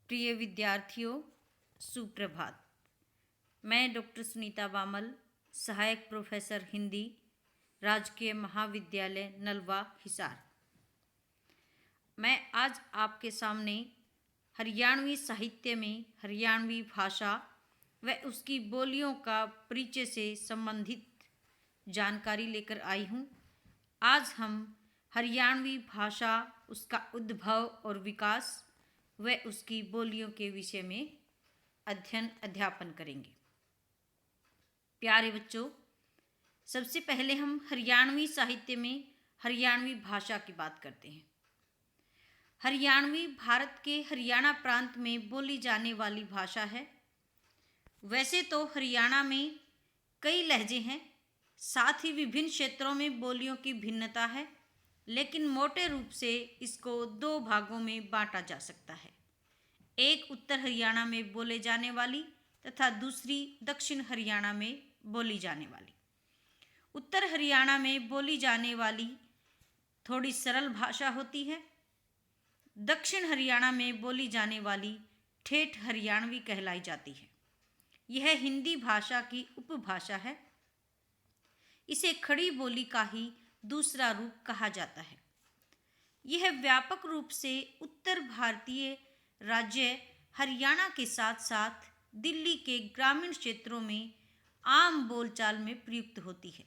प्रिय विद्यार्थियों, सुप्रभात। मैं डॉक्टर सुनीता बामल, सहायक प्रोफेसर हिंदी, राजकीय महाविद्यालय नलवा, हिसार। मैं आज आपके सामने हरियाणवी साहित्य में हरियाणवी भाषा व उसकी बोलियों का परिचय से संबंधित जानकारी लेकर आई हूँ। आज हम हरियाणवी भाषा, उसका उद्भव और विकास व उसकी बोलियों के विषय में अध्यापन करेंगे। प्यारे बच्चों, सबसे पहले हम हरियाणवी साहित्य में हरियाणवी भाषा की बात करते हैं। हरियाणवी भारत के हरियाणा प्रांत में बोली जाने वाली भाषा है। वैसे तो हरियाणा में कई लहजे हैं, साथ ही विभिन्न क्षेत्रों में बोलियों की भिन्नता है, लेकिन मोटे रूप से इसको दो भागों में बांटा जा सकता है। एक उत्तर हरियाणा में बोले जाने वाली तथा दूसरी दक्षिण हरियाणा में बोली जाने वाली। उत्तर हरियाणा में बोली जाने वाली थोड़ी सरल भाषा होती है। दक्षिण हरियाणा में बोली जाने वाली ठेठ हरियाणवी कहलाई जाती है। यह हिंदी भाषा की उपभाषा है। इसे खड़ी बोली का ही दूसरा रूप कहा जाता है। यह व्यापक रूप से उत्तर भारतीय राज्य हरियाणा के साथ साथ दिल्ली के ग्रामीण क्षेत्रों में आम बोलचाल में प्रयुक्त होती है।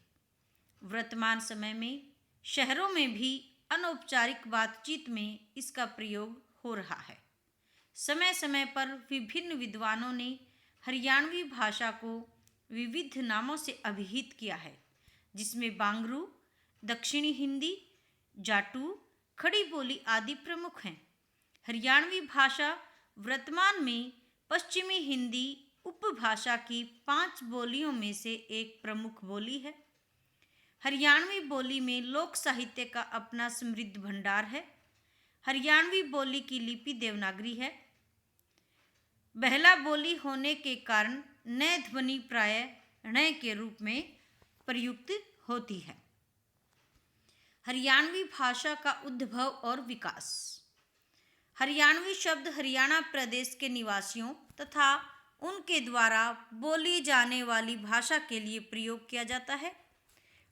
वर्तमान समय में शहरों में भी अनौपचारिक बातचीत में इसका प्रयोग हो रहा है। समय समय पर विभिन्न विद्वानों ने हरियाणवी भाषा को विविध नामों से अभिहित किया है, जिसमें बांगरू, दक्षिणी हिंदी, जाटू, खड़ी बोली आदि प्रमुख हैं। हरियाणवी भाषा वर्तमान में पश्चिमी हिंदी उपभाषा की 5 बोलियों में से एक प्रमुख बोली है। हरियाणवी बोली में लोक साहित्य का अपना समृद्ध भंडार है। हरियाणवी बोली की लिपि देवनागरी है। बहला बोली होने के कारण न ध्वनि प्रायः ण के रूप में प्रयुक्त होती है। हरियाणवी भाषा का उद्भव और विकास। हरियाणवी शब्द हरियाणा प्रदेश के निवासियों तथा उनके द्वारा बोली जाने वाली भाषा के लिए प्रयोग किया जाता है।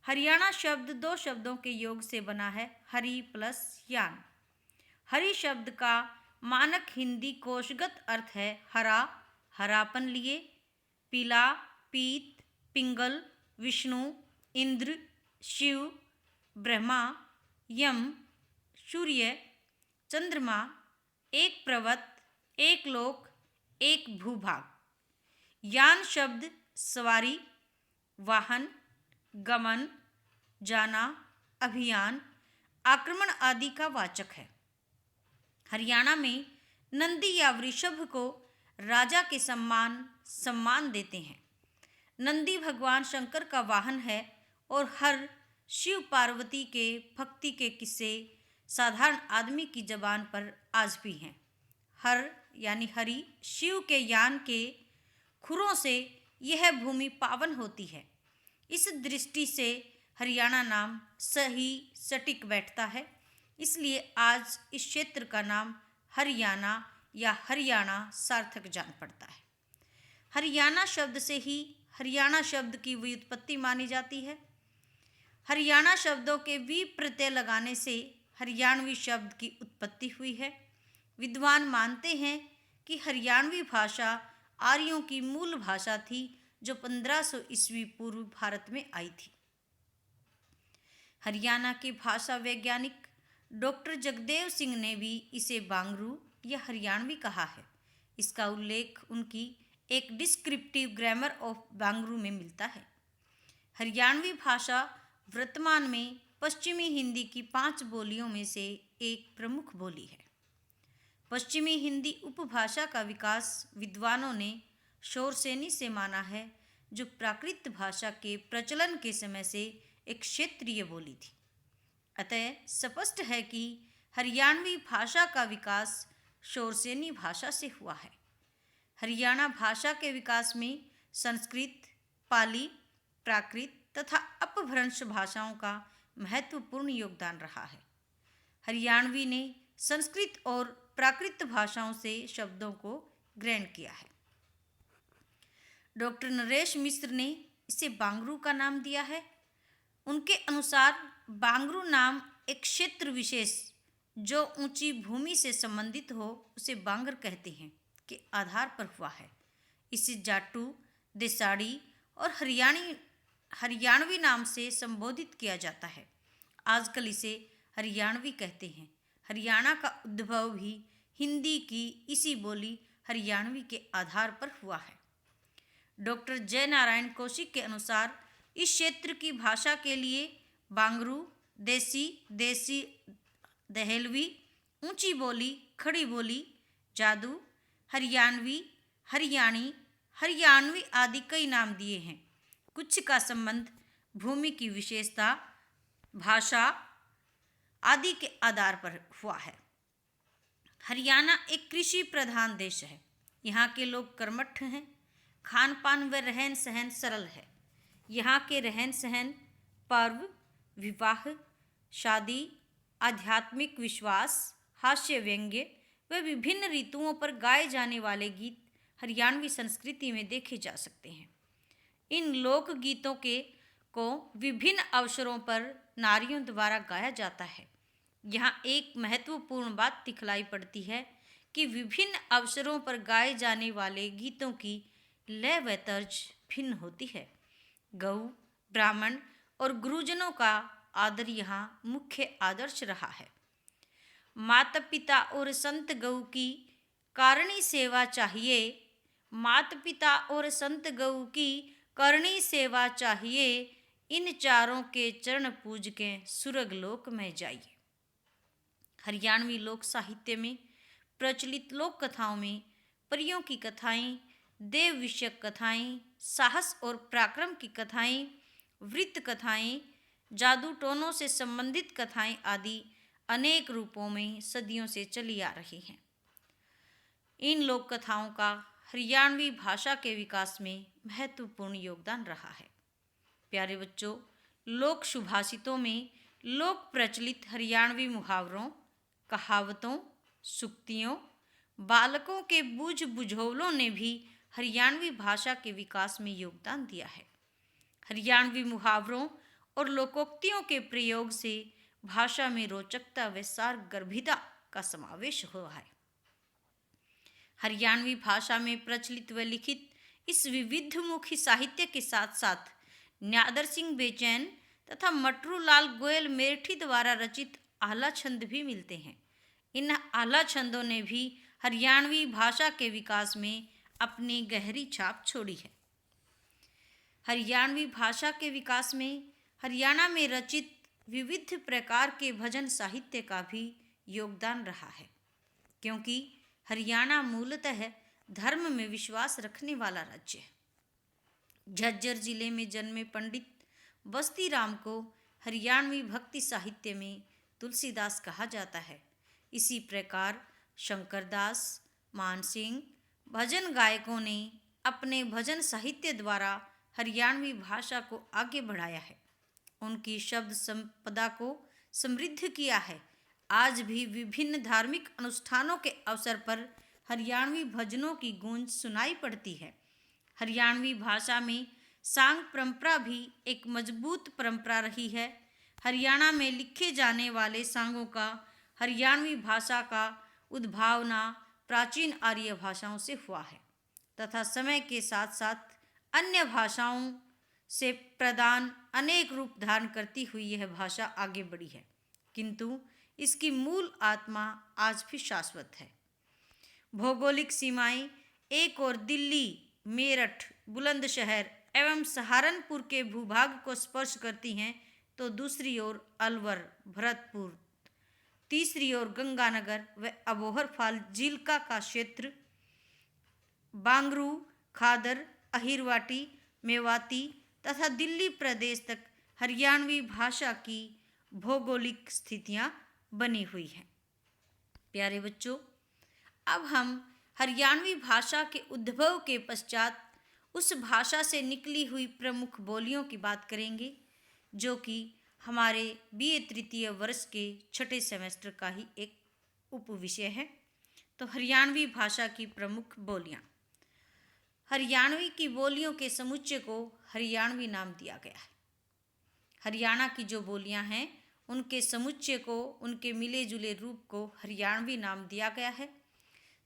हरियाणा शब्द 2 शब्दों के योग से बना है, हरि प्लस यान। हरि शब्द का मानक हिंदी कोशगत अर्थ है हरा, हरापन लिए, पीला, पीत, पिंगल, विष्णु, इंद्र, शिव, ब्रह्मा, यम, सूर्य, चंद्रमा, एक पर्वत, एक लोक, एक भूभाग। यान शब्द सवारी, वाहन, गमन, जाना, अभियान, आक्रमण आदि का वाचक है। हरियाणा में नंदी या वृषभ को राजा के सम्मान देते हैं। नंदी भगवान शंकर का वाहन है और हर शिव पार्वती के भक्ति के किस्से साधारण आदमी की जबान पर आज भी हैं। हर यानी हरि शिव के यान के खुरों से यह भूमि पावन होती है। इस दृष्टि से हरियाणा नाम सही सटीक बैठता है। इसलिए आज इस क्षेत्र का नाम हरियाणा या हरियाणा सार्थक जान पड़ता है। हरियाणा शब्द से ही हरियाणा शब्द की व्युत्पत्ति मानी जाती है। हरियाणा शब्दों के वी प्रत्यय लगाने से हरियाणवी शब्द की उत्पत्ति हुई है। विद्वान मानते हैं कि हरियाणवी भाषा आर्यों की मूल भाषा थी, जो 1500 ईस्वी पूर्व भारत में आई थी। हरियाणा के भाषा वैज्ञानिक डॉक्टर जगदेव सिंह ने भी इसे बांगरू या हरियाणवी कहा है। इसका उल्लेख उनकी एक डिस्क्रिप्टिव ग्रामर ऑफ बांगरू में मिलता है। हरियाणवी भाषा वर्तमान में पश्चिमी हिंदी की 5 बोलियों में से एक प्रमुख बोली है। पश्चिमी हिंदी उपभाषा का विकास विद्वानों ने शोरसेनी से माना है, जो प्राकृत भाषा के प्रचलन के समय से एक क्षेत्रीय बोली थी। अतः स्पष्ट है कि हरियाणवी भाषा का विकास शोरसेनी भाषा से हुआ है। हरियाणा भाषा के विकास में संस्कृत, पाली, प्राकृत तथा अपभ्रंश भाषाओं का महत्वपूर्ण योगदान रहा है। हरियाणवी ने संस्कृत और प्राकृत भाषाओं से शब्दों को ग्रहण किया है। डॉक्टर नरेश मिश्र ने इसे बांगरू का नाम दिया है। उनके अनुसार बांगरू नाम एक क्षेत्र विशेष जो ऊंची भूमि से संबंधित हो उसे बांगर कहते हैं के आधार पर हुआ है। इसे जाटू, देसाड़ी और हरियाणवी नाम से संबोधित किया जाता है। आजकल इसे हरियाणवी कहते हैं। हरियाणा का उद्भव भी हिंदी की इसी बोली हरियाणवी के आधार पर हुआ है। डॉक्टर जय नारायण कौशिक के अनुसार इस क्षेत्र की भाषा के लिए बांगरू, देसी, दहेलवी, ऊंची बोली, खड़ी बोली, जादू, हरियाणवी, हरियाणवी आदि कई नाम दिए हैं। कुछ का संबंध भूमि की विशेषता, भाषा आदि के आधार पर हुआ है। हरियाणा एक कृषि प्रधान देश है। यहाँ के लोग कर्मठ हैं। खान पान व रहन सहन सरल है। यहाँ के रहन सहन, पर्व, विवाह, शादी, आध्यात्मिक विश्वास, हास्य व्यंग्य व विभिन्न ऋतुओं पर गाए जाने वाले गीत हरियाणवी संस्कृति में देखे जा सकते हैं। इन लोक गीतों को विभिन्न अवसरों पर नारियों द्वारा गाया जाता है। यहाँ एक महत्वपूर्ण बात दिखलाई पड़ती है कि विभिन्न अवसरों पर गाए जाने वाले गीतों की लय व तर्ज भिन्न होती है। गऊ, ब्राह्मण और गुरुजनों का आदर यहाँ मुख्य आदर्श रहा है। माता पिता और संत गऊ की करनी सेवा चाहिए। माता पिता और संत गऊ की करनी सेवा चाहिए। इन चारों के चरण पूज के सुरग लोक में जाइए। हरियाणवी लोक साहित्य में प्रचलित लोक कथाओं में परियों की कथाएं, देव विषयक कथाएं, साहस और पराक्रम की कथाएं, वृत्त कथाएं, जादू टोनों से संबंधित कथाएं आदि अनेक रूपों में सदियों से चली आ रही हैं। इन लोक कथाओं का हरियाणवी भाषा के विकास में महत्वपूर्ण योगदान रहा है। प्यारे बच्चों, लोक सुभाषितों में लोक प्रचलित हरियाणवी मुहावरों, कहावतों, सूक्तियों, बालकों के बूझ बुझोलों ने भी हरियाणवी भाषा के विकास में योगदान दिया है। हरियाणवी मुहावरों और लोकोक्तियों के प्रयोग से भाषा में रोचकता व सारगर्भिता का समावेश हुआ है। हरियाणवी भाषा में प्रचलित व लिखित इस विविधमुखी साहित्य के साथ साथ न्यादर सिंह बेचैन तथा मटरू लाल गोयल मेरठी द्वारा रचित आला छंद भी मिलते हैं। इन आला छंदों ने भी हरियाणवी भाषा के विकास में अपनी गहरी छाप छोड़ी है। हरियाणवी भाषा के विकास में हरियाणा में रचित विविध प्रकार के भजन साहित्य का भी योगदान रहा है, क्योंकि हरियाणा मूलतः धर्म में विश्वास रखने वाला राज्य है। झज्जर जिले में जन्मे पंडित बस्ती राम को हरियाणवी भक्ति साहित्य में तुलसीदास कहा जाता है। इसी प्रकार शंकरदास, मानसिंह भजन गायकों ने अपने भजन साहित्य द्वारा हरियाणवी भाषा को आगे बढ़ाया है, उनकी शब्द संपदा को समृद्ध किया है। आज भी विभिन्न धार्मिक अनुष्ठानों के अवसर पर हरियाणवी भजनों की गूंज सुनाई पड़ती है। हरियाणवी भाषा में सांग परंपरा भी एक मजबूत परंपरा रही है। हरियाणा में लिखे जाने वाले सांगों का हरियाणवी भाषा का उद्भावना प्राचीन आर्य भाषाओं से हुआ है तथा समय के साथ साथ अन्य भाषाओं से प्रदान अनेक रूप धारण करती हुई यह भाषा आगे बढ़ी है, किंतु इसकी मूल आत्मा आज भी शाश्वत है। भौगोलिक सीमाएं एक और दिल्ली, मेरठ, बुलंदशहर एवं सहारनपुर के भूभाग को स्पर्श करती हैं, तो दूसरी ओर अलवर, भरतपुर, तीसरी ओर गंगानगर व अबोहरफाल झीलका का क्षेत्र, बांगरू, खादर, अहिरवाटी, मेवाती तथा दिल्ली प्रदेश तक हरियाणवी भाषा की भौगोलिक स्थितियां बनी हुई हैं। प्यारे बच्चों, अब हम हरियाणवी भाषा के उद्भव के पश्चात उस भाषा से निकली हुई प्रमुख बोलियों की बात करेंगे, जो कि हमारे BA तृतीय वर्ष के छठे सेमेस्टर का ही एक उपविषय है। तो हरियाणवी भाषा की प्रमुख बोलियां। हरियाणवी की बोलियों के समुच्चय को हरियाणवी नाम दिया गया है। हरियाणा की जो बोलियां हैं उनके समुच्चय को, उनके मिले जुले रूप को हरियाणवी नाम दिया गया है।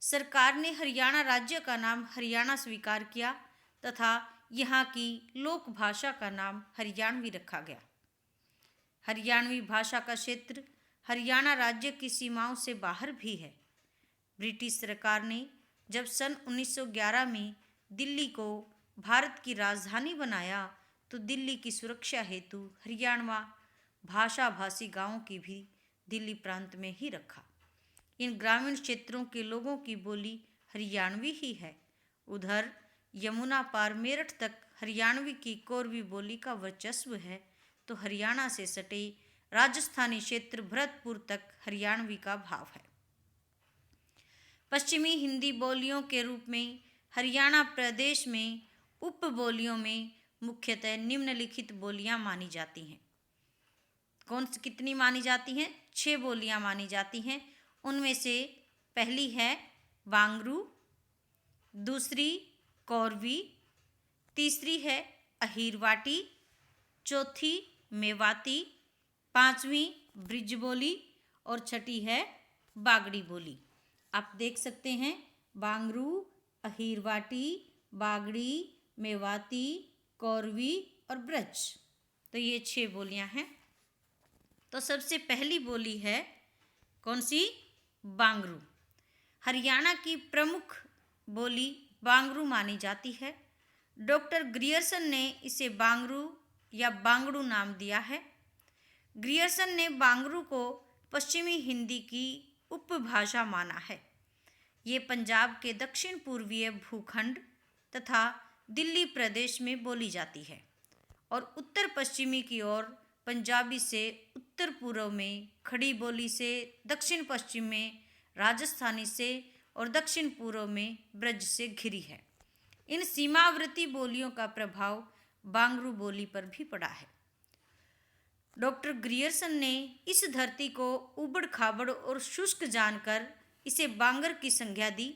सरकार ने हरियाणा राज्य का नाम हरियाणा स्वीकार किया तथा यहाँ की लोक भाषा का नाम हरियाणवी रखा गया। हरियाणवी भाषा का क्षेत्र हरियाणा राज्य की सीमाओं से बाहर भी है। ब्रिटिश सरकार ने जब सन 1911 में दिल्ली को भारत की राजधानी बनाया तो दिल्ली की सुरक्षा हेतु हरियाणवा भाषा भाषी गांवों की भी दिल्ली प्रांत में ही रखा। इन ग्रामीण क्षेत्रों के लोगों की बोली हरियाणवी ही है। उधर यमुना पार मेरठ तक हरियाणवी की कोरवी बोली का वर्चस्व है, तो हरियाणा से सटे राजस्थानी क्षेत्र भरतपुर तक हरियाणवी का भाव है। पश्चिमी हिंदी बोलियों के रूप में हरियाणा प्रदेश में उपबोलियों में मुख्यतः निम्नलिखित बोलियां मानी जाती हैं। कितनी मानी जाती हैं? 6 बोलियां मानी जाती हैं। उनमें से पहली है बांगरू, दूसरी कोरवी, तीसरी है अहीरवाटी, चौथी मेवाती, 5वीं ब्रिज बोली और छठी है बागड़ी बोली। आप देख सकते हैं बांगरू, अहीरवाटी, बागड़ी, मेवाती, कोरवी और ब्रज। तो ये 6 बोलियां हैं। तो सबसे पहली बोली है कौन सी? बांगरू। हरियाणा की प्रमुख बोली बांगरू मानी जाती है। डॉक्टर ग्रियर्सन ने इसे बांगरू या बांगड़ू नाम दिया है। ग्रियर्सन ने बांगरू को पश्चिमी हिंदी की उपभाषा माना है। ये पंजाब के दक्षिण पूर्वीय भूखंड तथा दिल्ली प्रदेश में बोली जाती है और उत्तर पश्चिमी की ओर पंजाबी से उत्तर पूर्व में खड़ी बोली से, दक्षिण पश्चिम में राजस्थानी से और दक्षिण पूर्व में ब्रज से घिरी है। इन सीमावर्ती बोलियों का प्रभाव बांगरू बोली पर भी पड़ा है। डॉक्टर ग्रियर्सन ने इस धरती को उबड़ खाबड़ और शुष्क जानकर इसे बांगर की संज्ञा दी।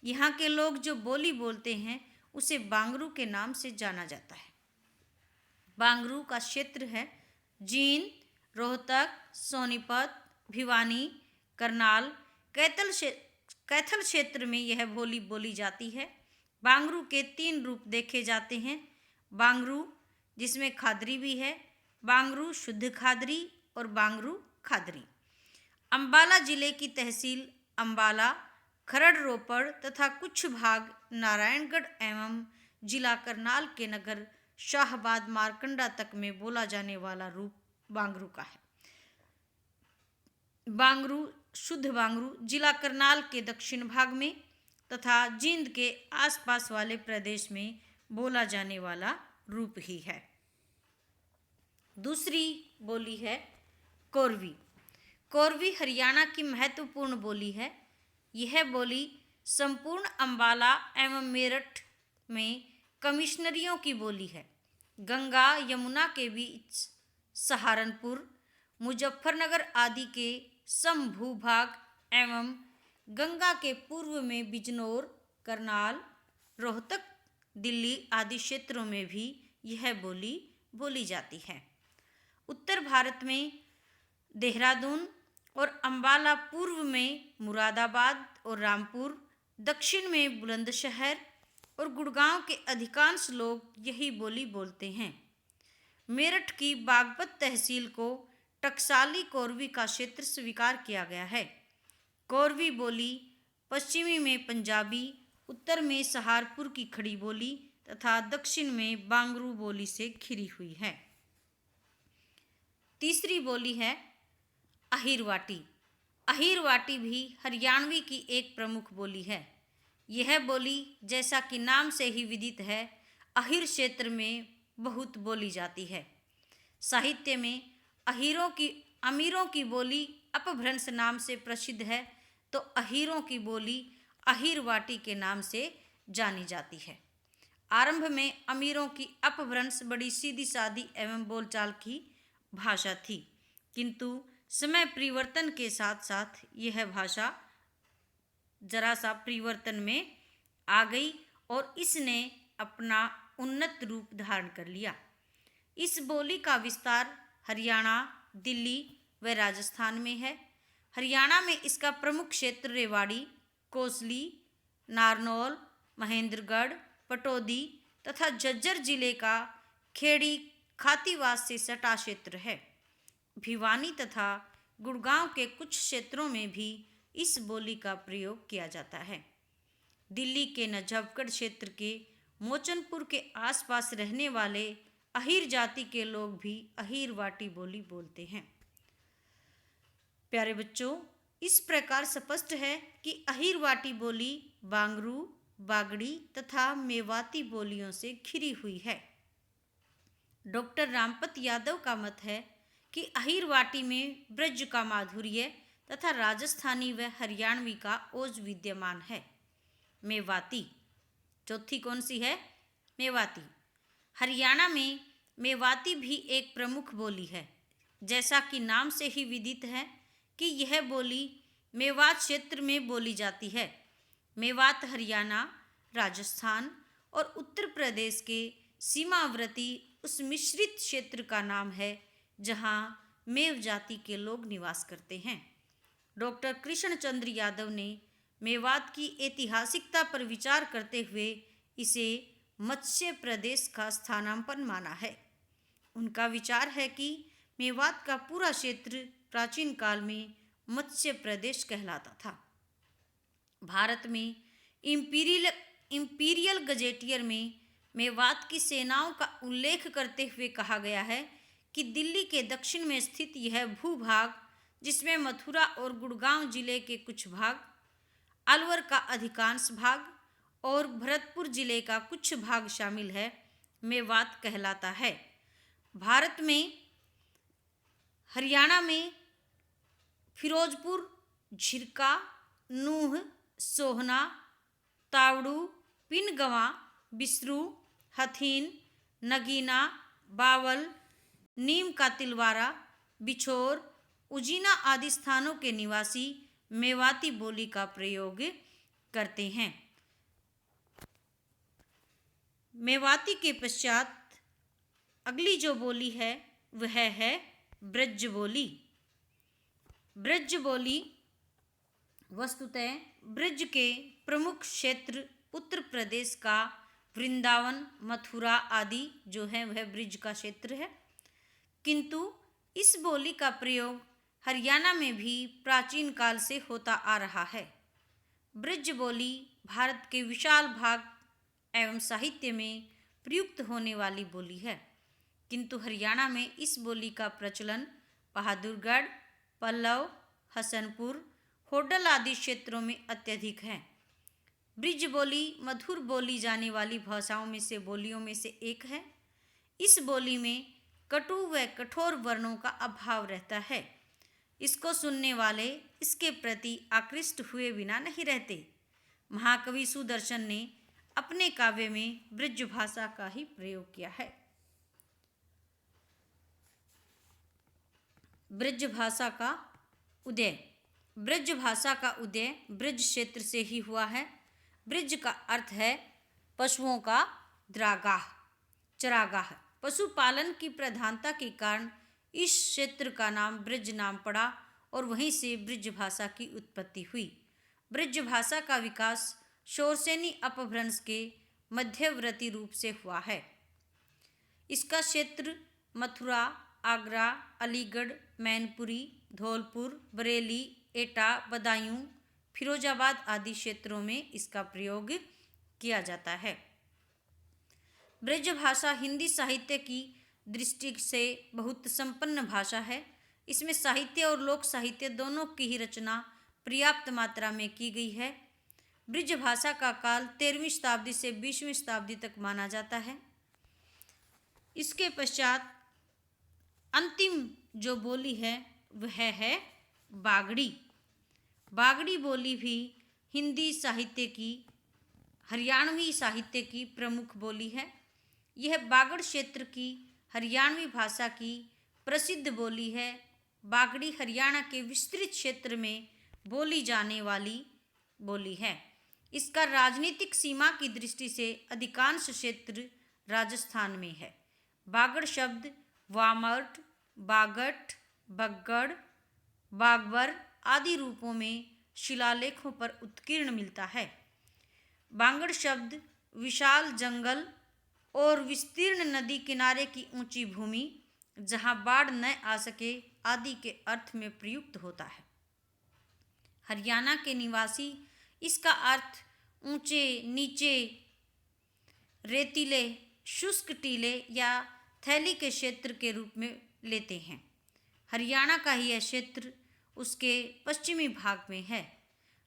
यहाँ के लोग जो बोली बोलते हैं उसे बांगरू के नाम से जाना जाता है। बांगरू का क्षेत्र है जींद, रोहतक, सोनीपत, भिवानी, करनाल, कैथल क्षेत्र में यह बोली बोली जाती है। बांगरू के 3 रूप देखे जाते हैं। बांगरू जिसमें खादरी भी है, बांगरू शुद्ध खादरी और बांगरू खादरी। अंबाला जिले की तहसील अंबाला, खरड़, रोपड़ तथा कुछ भाग नारायणगढ़ एवं जिला करनाल के नगर शाहबाद मारकंडा तक में बोला जाने वाला रूप बांगरू का है। बांगरू शुद्ध बांगरू जिला करनाल के दक्षिण भाग में तथा जींद के आसपास वाले प्रदेश में बोला जाने वाला रूप ही है। दूसरी बोली है कोरवी। कोरवी हरियाणा की महत्वपूर्ण बोली है। यह बोली संपूर्ण अंबाला एवं मेरठ में कमिश्नरियों की बोली है। गंगा यमुना के बीच सहारनपुर, मुजफ्फरनगर आदि के समभूभाग एवं गंगा के पूर्व में बिजनौर, करनाल, रोहतक, दिल्ली आदि क्षेत्रों में भी यह बोली बोली जाती है। उत्तर भारत में देहरादून और अंबाला, पूर्व में मुरादाबाद और रामपुर, दक्षिण में बुलंदशहर और गुड़गांव के अधिकांश लोग यही बोली बोलते हैं। मेरठ की बागपत तहसील को टकसाली कोरवी का क्षेत्र स्वीकार किया गया है। कोरवी बोली पश्चिमी में पंजाबी, उत्तर में सहारपुर की खड़ी बोली तथा दक्षिण में बांगरू बोली से घिरी हुई है। तीसरी बोली है अहीरवाटी। अहीरवाटी भी हरियाणवी की एक प्रमुख बोली है। यह बोली जैसा कि नाम से ही विदित है, अहीर क्षेत्र में बहुत बोली जाती है। साहित्य में अमीरों की बोली अपभ्रंश नाम से प्रसिद्ध है, तो अहीरों की बोली अहीरवाटी के नाम से जानी जाती है। आरंभ में अमीरों की अपभ्रंश बड़ी सीधी सादी एवं बोलचाल की भाषा थी, किंतु समय परिवर्तन के साथ साथ यह भाषा जरा सा परिवर्तन में आ गई और इसने अपना उन्नत रूप धारण कर लिया। इस बोली का विस्तार हरियाणा, दिल्ली व राजस्थान में है। हरियाणा में इसका प्रमुख क्षेत्र रेवाड़ी, कोसली, नारनौल, महेंद्रगढ़, पटौदी तथा झज्जर जिले का खेड़ी खातीवास से सटा क्षेत्र है। भिवानी तथा गुड़गांव के कुछ क्षेत्रों में भी इस बोली का प्रयोग किया जाता है। दिल्ली के नजफगढ़ क्षेत्र के मोचनपुर के आसपास रहने वाले अहीर जाति के लोग भी अहीरवाटी बोली बोलते हैं। प्यारे बच्चों, इस प्रकार स्पष्ट है कि अहीरवाटी बोली बांगरू, बागड़ी तथा मेवाती बोलियों से घिरी हुई है। डॉक्टर रामपत यादव का मत है कि अहीरवाटी में ब्रज का माधुर्य तथा राजस्थानी व हरियाणवी का ओज विद्यमान है। मेवाती, चौथी कौन सी है? मेवाती। हरियाणा में मेवाती भी एक प्रमुख बोली है। जैसा कि नाम से ही विदित है कि यह बोली मेवात क्षेत्र में बोली जाती है। मेवात हरियाणा, राजस्थान और उत्तर प्रदेश के सीमावर्ती उस मिश्रित क्षेत्र का नाम है जहाँ मेव जाति के लोग निवास करते हैं। डॉक्टर कृष्णचंद्र यादव ने मेवात की ऐतिहासिकता पर विचार करते हुए इसे मत्स्य प्रदेश का स्थानापन्न माना है। उनका विचार है कि मेवात का पूरा क्षेत्र प्राचीन काल में मत्स्य प्रदेश कहलाता था। भारत में इंपीरियल गजेटियर में मेवात की सेनाओं का उल्लेख करते हुए कहा गया है कि दिल्ली के दक्षिण में स्थित यह भूभाग, जिसमें मथुरा और गुड़गांव जिले के कुछ भाग, अलवर का अधिकांश भाग और भरतपुर जिले का कुछ भाग शामिल है, मेवात कहलाता है। भारत में हरियाणा में फिरोजपुर, झिरका, नूह, सोहना, तावड़ू, पिनगवा, बिसरू, हथीन, नगीना, बावल, नीम का तिलवारा, बिछोर, उजीना आदि स्थानों के निवासी मेवाती बोली का प्रयोग करते हैं। मेवाती के पश्चात अगली जो बोली है वह है ब्रज बोली। ब्रज बोली वस्तुतः ब्रज के प्रमुख क्षेत्र उत्तर प्रदेश का वृंदावन, मथुरा आदि जो है वह ब्रज का क्षेत्र है, किंतु इस बोली का प्रयोग हरियाणा में भी प्राचीन काल से होता आ रहा है। ब्रज बोली भारत के विशाल भाग एवं साहित्य में प्रयुक्त होने वाली बोली है, किंतु हरियाणा में इस बोली का प्रचलन बहादुरगढ़, पल्लव, हसनपुर, होडल आदि क्षेत्रों में अत्यधिक है। ब्रज बोली मधुर बोली जाने वाली भाषाओं में से बोलियों में से एक है। इस बोली में कटु व कठोर वर्णों का अभाव रहता है। इसको सुनने वाले इसके प्रति आकृष्ट हुए बिना नहीं रहते। महाकवि सुदर्शन ने अपने काव्य में ब्रज भाषा का ही प्रयोग किया है। ब्रज भाषा का उदय। ब्रज भाषा का उदय ब्रज क्षेत्र से ही हुआ है। ब्रज का अर्थ है पशुओं का चरागाह। पशुपालन की प्रधानता के कारण इस क्षेत्र का नाम ब्रज नाम पड़ा और वहीं से ब्रज भाषा की उत्पत्ति हुई। ब्रज भाषा का विकास शौरसेनी अपभ्रंश के मध्यवर्ती रूप से हुआ है। इसका क्षेत्र मथुरा, आगरा, अलीगढ़, मैनपुरी, धौलपुर, बरेली, एटा, बदायूं, फिरोजाबाद आदि क्षेत्रों में इसका प्रयोग किया जाता है। ब्रज भाषा हिंदी साहित्य की दृष्टि से बहुत संपन्न भाषा है। इसमें साहित्य और लोक साहित्य दोनों की ही रचना पर्याप्त मात्रा में की गई है। ब्रज भाषा का काल 13वीं शताब्दी से 20वीं शताब्दी तक माना जाता है। इसके पश्चात अंतिम जो बोली है वह है बागड़ी। बागड़ी बोली भी हिंदी साहित्य की, हरियाणवी साहित्य की प्रमुख बोली है। यह बागड़ क्षेत्र की हरियाणवी भाषा की प्रसिद्ध बोली है। बागड़ी हरियाणा के विस्तृत क्षेत्र में बोली जाने वाली बोली है। इसका राजनीतिक सीमा की दृष्टि से अधिकांश क्षेत्र राजस्थान में है। बागड़ शब्द वामट, बागट, बग्गड़, बागबर आदि रूपों में शिलालेखों पर उत्कीर्ण मिलता है। बांगड़ शब्द विशाल जंगल और विस्तीर्ण नदी किनारे की ऊंची भूमि जहां बाढ़ न आ सके आदि के अर्थ में प्रयुक्त होता है। हरियाणा के निवासी इसका अर्थ ऊंचे, नीचे, रेतीले, शुष्क टीले या थैली के क्षेत्र के रूप में लेते हैं। हरियाणा का यह क्षेत्र उसके पश्चिमी भाग में है।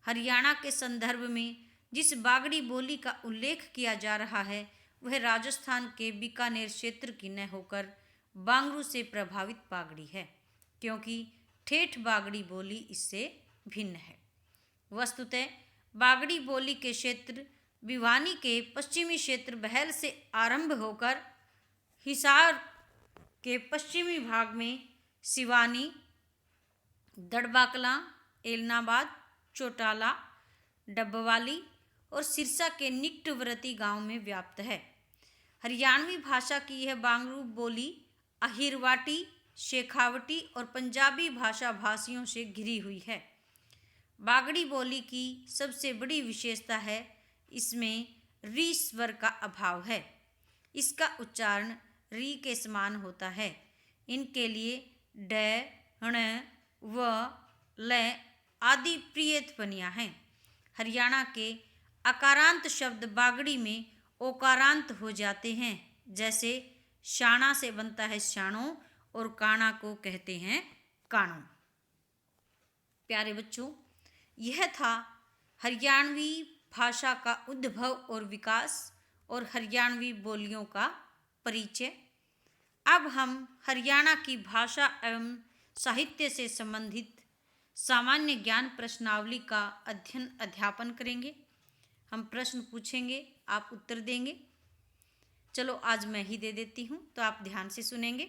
हरियाणा के संदर्भ में जिस बागड़ी बोली का उल्लेख किया जा रहा है वह राजस्थान के बीकानेर क्षेत्र की न होकर बांगरू से प्रभावित बागड़ी है, क्योंकि ठेठ बागड़ी बोली इससे भिन्न है। वस्तुतः बागड़ी बोली के क्षेत्र भिवानी के पश्चिमी क्षेत्र बहल से आरंभ होकर हिसार के पश्चिमी भाग में सिवानी, दड़बाकला, एलनाबाद, चौटाला, डब्बवाली और सिरसा के निकटवर्ती गांव में व्याप्त है। हरियाणवी भाषा की यह बांगरू बोली अहिरवाटी, शेखावटी और पंजाबी भाषा भाषियों से घिरी हुई है। बागड़ी बोली की सबसे बड़ी विशेषता है इसमें री स्वर का अभाव है। इसका उच्चारण री के समान होता है। इनके लिए ड, ण, व, ल आदि प्रिय ध्वनियां हैं। हरियाणा के अकारांत शब्द बागड़ी में ओकारांत हो जाते हैं, जैसे शाणा से बनता है शाणो और काणा को कहते हैं काणो। प्यारे बच्चों, यह था हरियाणवी भाषा का उद्भव और विकास और हरियाणवी बोलियों का परिचय। अब हम हरियाणा की भाषा एवं साहित्य से संबंधित सामान्य ज्ञान प्रश्नावली का अध्ययन अध्यापन करेंगे। हम प्रश्न पूछेंगे, आप उत्तर देंगे। चलो आज मैं ही दे देती हूँ, तो आप ध्यान से सुनेंगे।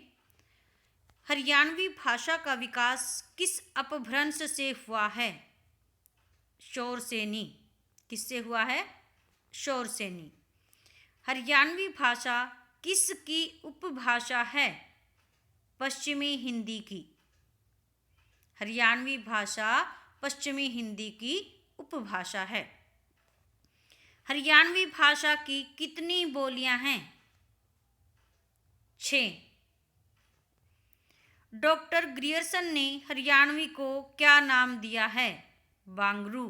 हरियाणवी भाषा का विकास किस अपभ्रंश से हुआ है? शौरसेनी। किससे हुआ है? शौरसेनी। हरियाणवी भाषा किसकी उपभाषा है? पश्चिमी हिंदी की। हरियाणवी भाषा पश्चिमी हिंदी की उपभाषा है। हरियाणवी भाषा की कितनी बोलियां हैं? 6। डॉक्टर ग्रियर्सन ने हरियाणवी को क्या नाम दिया है? बांगरू।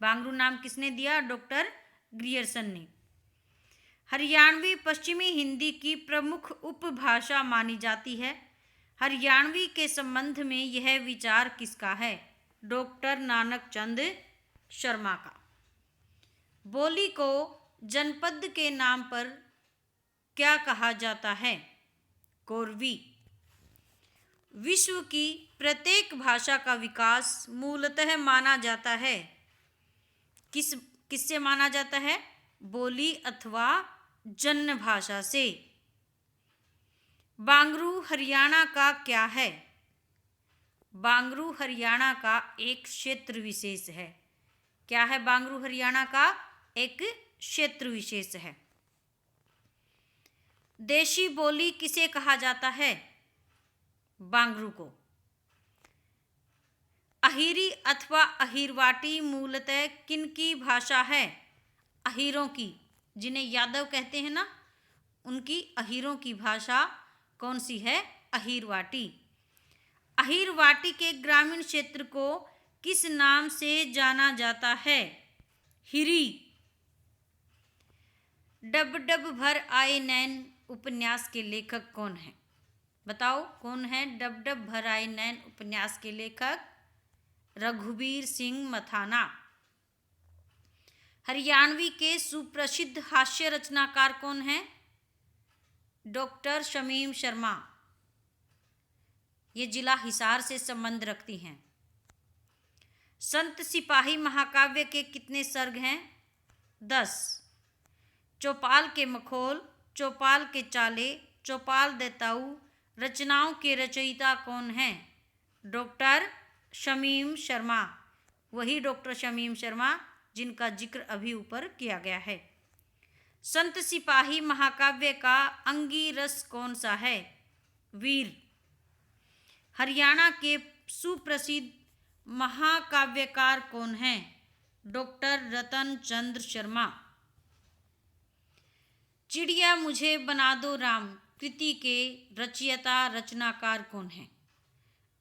बांगरू नाम किसने दिया? डॉक्टर ग्रियर्सन ने। हरियाणवी पश्चिमी हिंदी की प्रमुख उपभाषा मानी जाती है। हरियाणवी के संबंध में यह विचार किसका है? डॉक्टर नानक चंद शर्मा का। बोली को जनपद के नाम पर क्या कहा जाता है? कोरवी। विश्व की प्रत्येक भाषा का विकास मूलतः माना जाता है किससे माना जाता है? बोली अथवा जन्म भाषा से। बांगरू हरियाणा का क्या है? बांगरू हरियाणा का एक क्षेत्र विशेष है। क्या है बांगरू हरियाणा का? एक क्षेत्र विशेष है। देशी बोली किसे कहा जाता है? बांगरू को। अहिरी अथवा अहिरवाटी मूलतः किनकी भाषा है? अहिरों की। जिन्हें यादव कहते हैं ना, उनकी अहिरों की भाषा कौन सी है? अहिरवाटी। अहिरवाटी के ग्रामीण क्षेत्र को किस नाम से जाना जाता है? हिरी। डब डब भर आए नैन उपन्यास के लेखक कौन है? बताओ कौन है डब डब भर आए नैन उपन्यास के लेखक? रघुबीर सिंह मथाना। हरियाणवी के सुप्रसिद्ध हास्य रचनाकार कौन है? डॉक्टर शमीम शर्मा। ये जिला हिसार से संबंध रखती हैं। संत सिपाही महाकाव्य के कितने सर्ग हैं? 10। चौपाल के मखौल, चौपाल के चाले, चौपाल देताऊ रचनाओं के रचयिता कौन हैं? डॉक्टर शमीम शर्मा, वही डॉक्टर शमीम शर्मा जिनका जिक्र अभी ऊपर किया गया है। संत सिपाही महाकाव्य का अंगिरस कौन सा है? वीर। हरियाणा के सुप्रसिद्ध महाकाव्यकार कौन हैं? डॉक्टर रतन चंद्र शर्मा। चिड़िया मुझे बना दो राम कृति के रचयिता रचनाकार कौन हैं?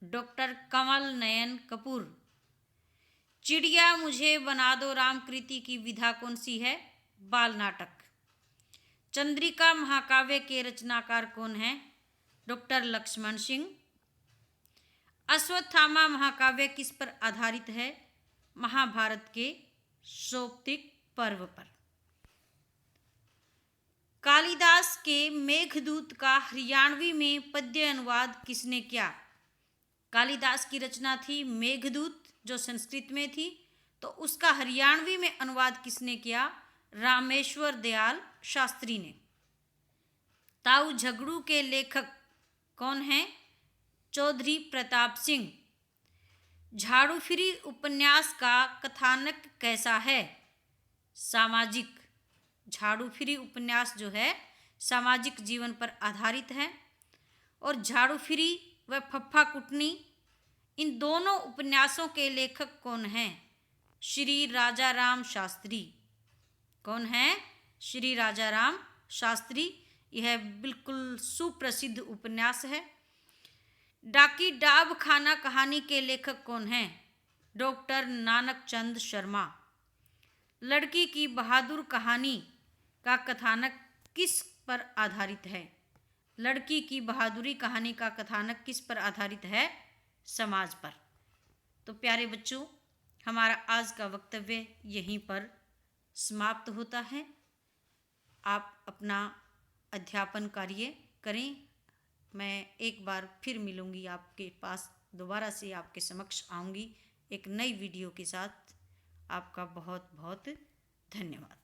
डॉक्टर कमल नयन कपूर। चिड़िया मुझे बना दो राम कृति की विधा कौन सी है? बाल नाटक। चंद्रिका महाकाव्य के रचनाकार कौन हैं? डॉक्टर लक्ष्मण सिंह। अश्वत्थामा महाकाव्य किस पर आधारित है? महाभारत के सौप्तिक पर्व पर। कालिदास के मेघदूत का हरियाणवी में पद्य अनुवाद किसने किया? कालिदास की रचना थी मेघदूत, जो संस्कृत में थी, तो उसका हरियाणवी में अनुवाद किसने किया? रामेश्वर दयाल शास्त्री ने। ताऊ झगड़ू के लेखक कौन हैं? चौधरी प्रताप सिंह। झाड़ूफिरी उपन्यास का कथानक कैसा है? सामाजिक। झाड़ूफिरी उपन्यास जो है सामाजिक जीवन पर आधारित है। और झाड़ूफिरी व फफ्फा कुटनी, इन दोनों उपन्यासों के लेखक कौन हैं? श्री राजाराम शास्त्री। कौन है? श्री राजाराम शास्त्री। यह बिल्कुल सुप्रसिद्ध उपन्यास है। डाकी डाब खाना कहानी के लेखक कौन हैं? डॉक्टर नानक चंद शर्मा। लड़की की बहादुर कहानी का कथानक किस पर आधारित है? लड़की की बहादुरी कहानी का कथानक किस पर आधारित है? समाज पर। तो प्यारे बच्चों, हमारा आज का वक्तव्य यहीं पर समाप्त होता है। आप अपना अध्यापन कार्य करें। मैं एक बार फिर मिलूंगी आपके पास, दोबारा से आपके समक्ष आऊंगी एक नई वीडियो के साथ। आपका बहुत बहुत धन्यवाद।